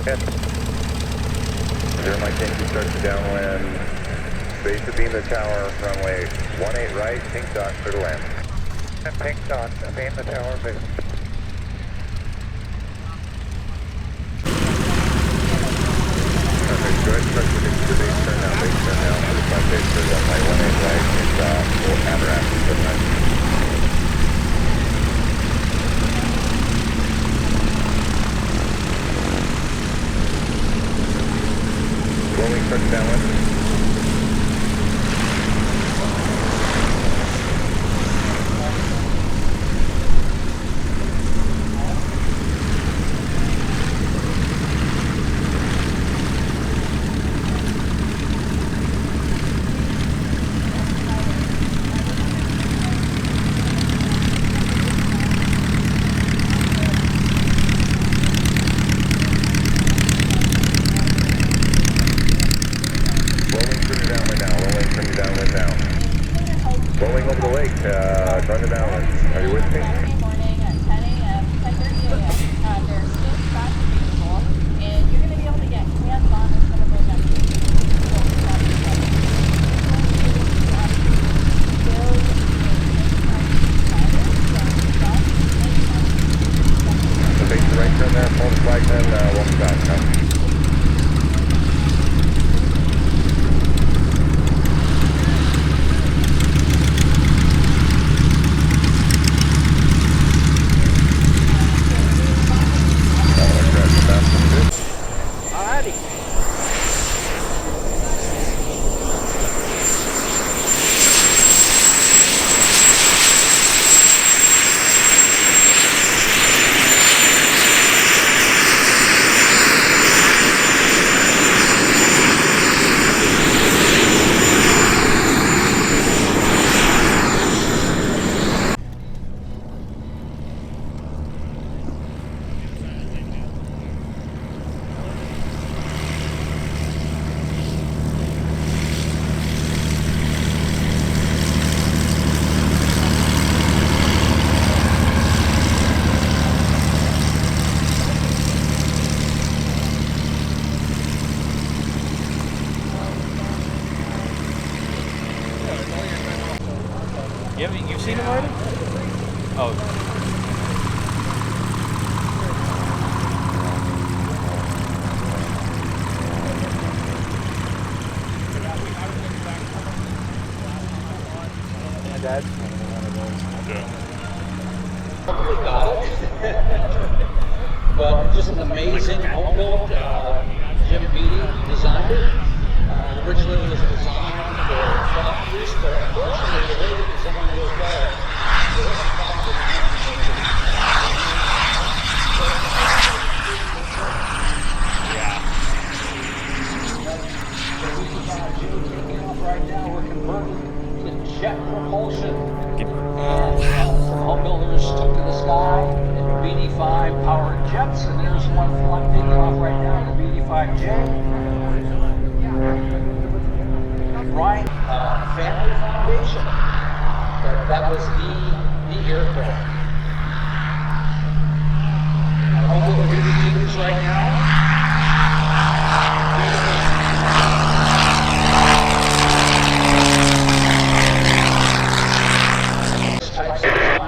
Yes. Zero Mike Yankee starts to downwind. Base of beam the tower, runway 18 right, pink dot, clear to land. Pink dot, beam the tower, base. Perfect, go ahead and start to base turn now, certified base for runway 18 right, pink dot, full cataract, certified. Rolling, start to downwind. You've seen him already? Oh. My dad? Yeah. Hopefully got it. But just an amazing Homebuilt. Jim BD designed it. Originally it was designed for flat use, but unfortunately the way the design was better. Right now we're converting to jet propulsion. And some home builders took to the sky in BD-5 powered jets, and there's one flight taking off right now, the BD-5J. Ryan Family Foundation. That was the aircraft. Home builder going to be doing this right now.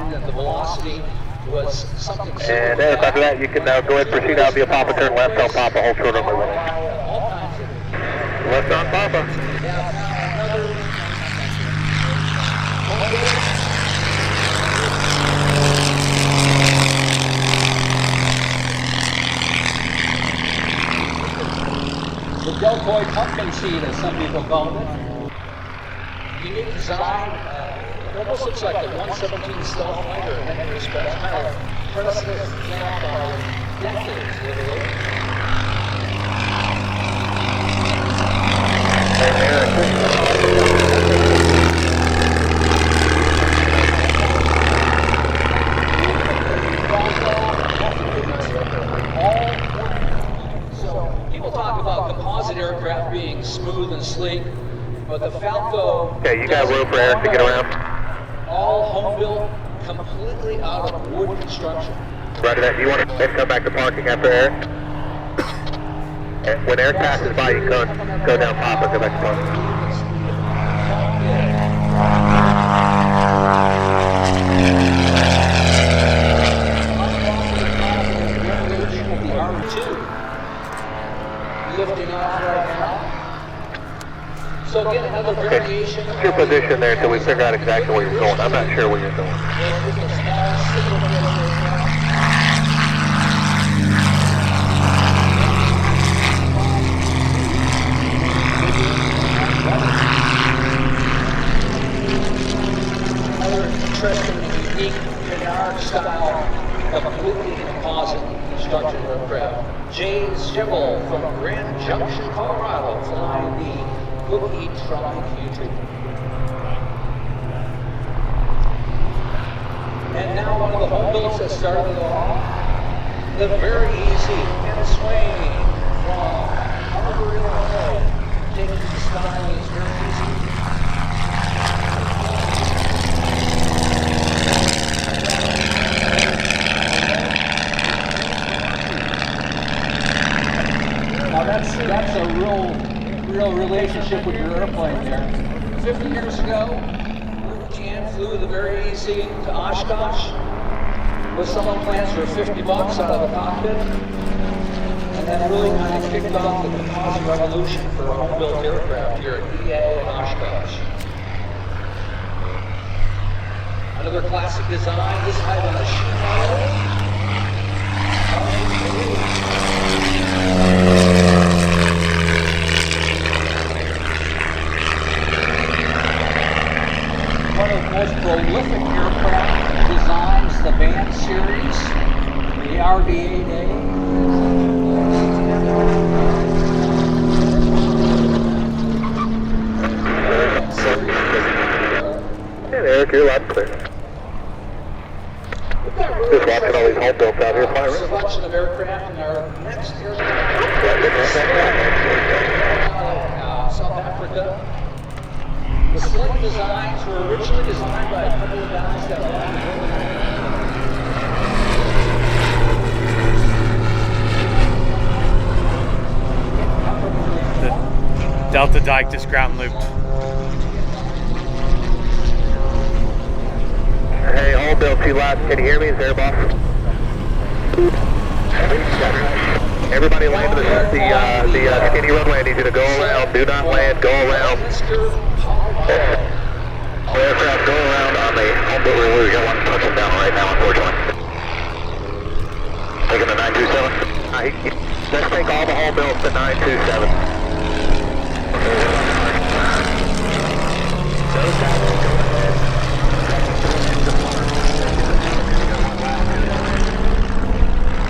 The velocity was something. And Eric, after that, you can go ahead and proceed. That'll be a Papa turn left on Papa, hold short on my left. Left on Papa. The deltoid pumpkin seed, as some people call it. Unique design. Almost looks like a 117 stealth fighter in many respects. Kind of precedent gap of decades, literally. So people talk about composite aircraft being smooth and sleek, but the Falco. Okay, you got room for Eric to get around. All home built, completely out of wood construction. Roger that. Do you want to then come back to parking after Eric? When air passes by, you go down pop and go back to pop. Lifting off right now. So again, another variation. Keep your position there until we figure out exactly where you're going. I'm not sure where you're going. Another interesting and unique Canard style of completely composite structured aircraft. Jay Schimmel from Grand Junction, Colorado, flying the Cookie Tri-Future. And now one of the Homebuilts that started it all, the very easy Ken Swain from Harbor, Illinois, taking the sky is very easy. Now that's a real relationship with your airplane there. 50 years ago, Jan flew the very easy to Oshkosh with some plans for $50 out of the cockpit, and then really kind of kicked off the composite revolution for home-built aircraft here at EAA Oshkosh. Another classic design, this time on a sheet metal. One of the most prolific aircraft designs, the Band series, the RV-8A. And Eric, you're loud and clear. Just watching all these Homebuilts out here flying around. Selection of aircraft in our next aircraft. South Africa. The slick designs were originally designed by a couple of guys that The Delta Dyke just ground looped. Hey, Homebuilt, you loud. Can you hear me? Is there, boss? Everybody land to the skinny runway. I need you to go around. Do not land. Go around. Aircraft, go around on the Homebuilt runway. We got one touching down right now, unfortunately. Taking the 927. Let's take all the Homebuilts to 927.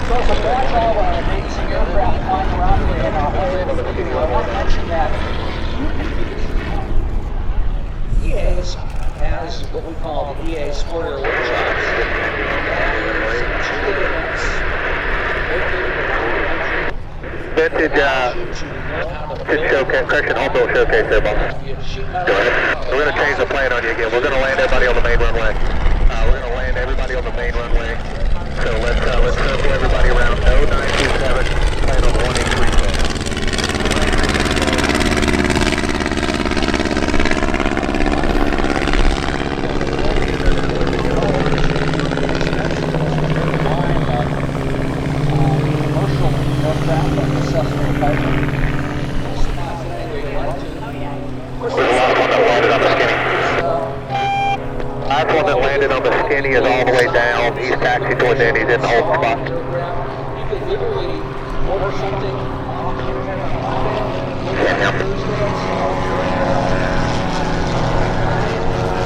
So that's all amazing aircraft flying around here in our Homebuilt. I want to mention that EA has what we call the EA Sport Air Workshops. Vintage, showcase, correction, Homebuilt showcase there, boss. Go ahead. We're going to change the plan on you again. We're going to land everybody on the main runway. We're going to land everybody on the main runway. So let's circle everybody around. No 927. Plan on 183. Last one that landed on the skinny is all the way down. He's taxied towards in. He's in the hold spot. You could literally order something.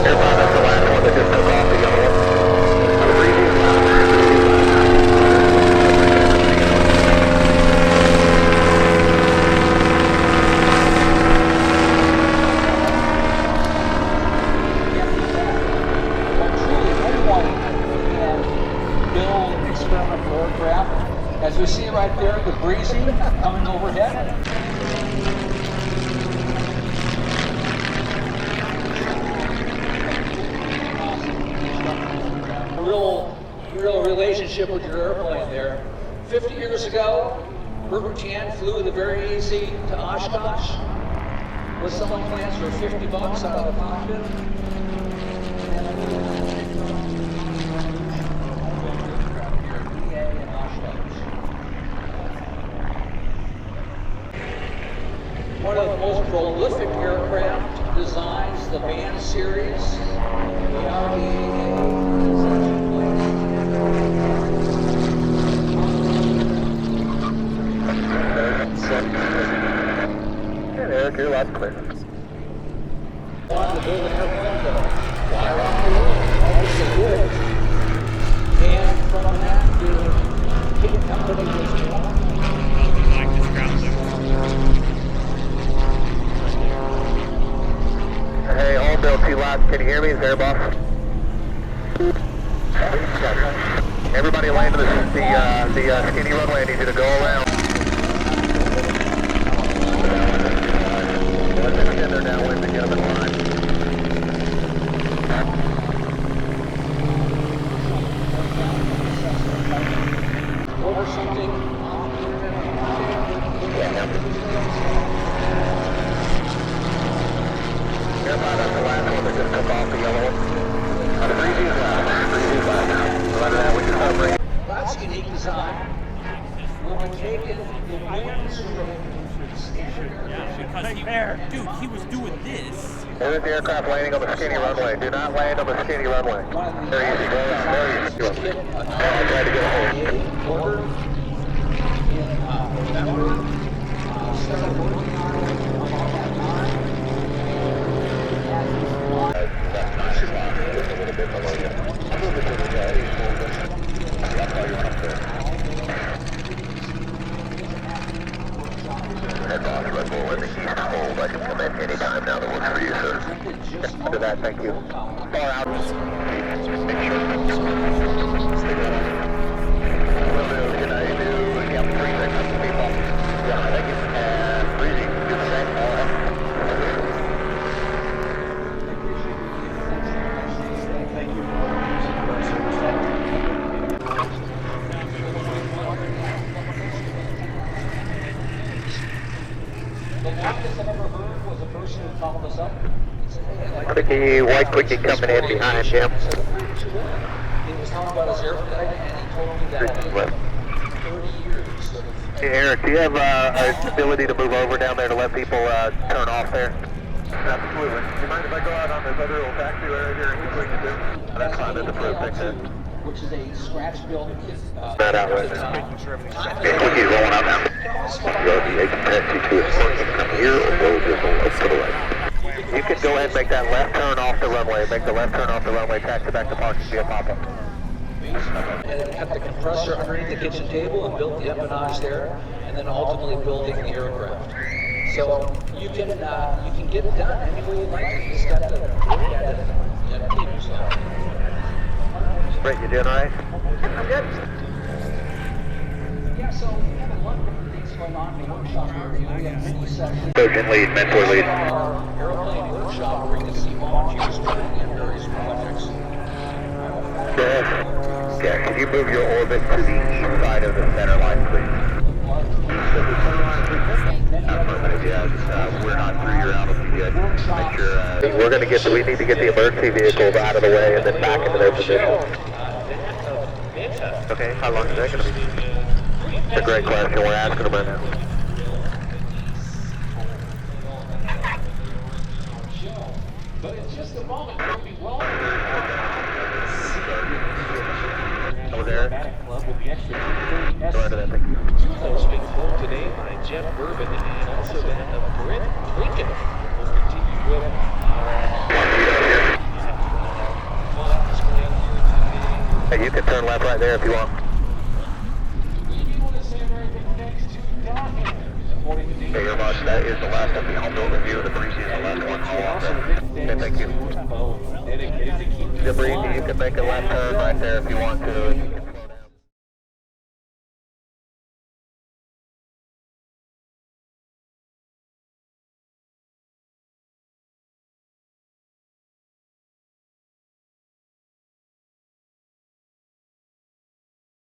Everybody, that's the last one that just took off. The other one. As we see right there, the breezy coming overhead. Real relationship with your airplane there. 50 years ago, Burger Tan flew the very easy to Oshkosh with selling plans for $50 out of the cockpit. One of the most prolific aircraft designs, the van series, the EAA Eric, you're loud and clear. wanted to build an airplane to fly around the world. Obviously did. And from that, the kit company was born. Like this ground loop. Hey, Homebuilt, too loud. Can you hear me? Is there, boss? Everybody land to the skinny runway. I need you to go around. Let's extend their downwind to get them in line. Over something. Everybody, that's the last one that just took off, the yellow one. Breezy is loud. Breezy is loud. Right now, we just have bring. That's unique design. When we taken the winds from Because dude, he was doing this. There's the aircraft landing on the skinny runway. Do not land on the skinny runway. Very easy. Go around. Very easy. I'm trying to get a hold. order in November. Started working on it about that time. That's 9 o'clock. Just a little bit below you. A little bit to the east. That's why you're up there. Head boss, Red Bull in the east hold. I can come in any time now that works for you, sir. After that, thank you. Far out. Make sure. Stay good. Will do. Good night. Yep, 3 seconds. People. Yeah, thank you. And breathing. Do the same. All right. The longest I've ever heard was a person who called us up. He said, hey, I'd like Quickie, white quickie coming in behind him. He was talking about his airplane, and he told me that 30 years of Hey, Eric, do you have an ability to move over down there to let people turn off there? Absolutely. Do you mind if I go out on this other little taxi area here and get what you do? That's fine, that's approved, thanks, Eric. which is a scratch-built Not out right now. Hey, Quickie's rolling out now. The taxi to its working from here or go just up to the right. You can go ahead and make that left turn off the runway. Make the left turn off the runway, taxi back to parking, be a pop-up. and then cut the compressor underneath the kitchen table and built the empennage there, and then ultimately building the aircraft. So you can get it done any way you like. You just got to look at it and keep yourself. Brett, you doing all right? I'm good. Yeah, so we have a lot of different things going on in the workshop area. We have mini sessions. Coaching lead, mentor lead. Our airplane workshop where you can see volunteers working in various projects. Good. Yeah, can you move your orbit to the east side of the center line, please? Yeah, we're not through your altitude yet. Make sure, we need to get the emergency vehicles out of the way and then back into their position. Okay, how long is that going to be? It's a great question, we're asking them right now. But in just a moment, we'll be well. Over there. Club will be extra 230 Go into that thing. Those being pulled today by Jeff Bourbon and also that of Brent Lincoln will continue with Hey, you can turn left right there if you want. Hey, your boss, that is the last of the Homebuilt review of the pre-season, the last one. Okay, thank you. dedicated to keep Debris, you can make a left turn right there if you want to.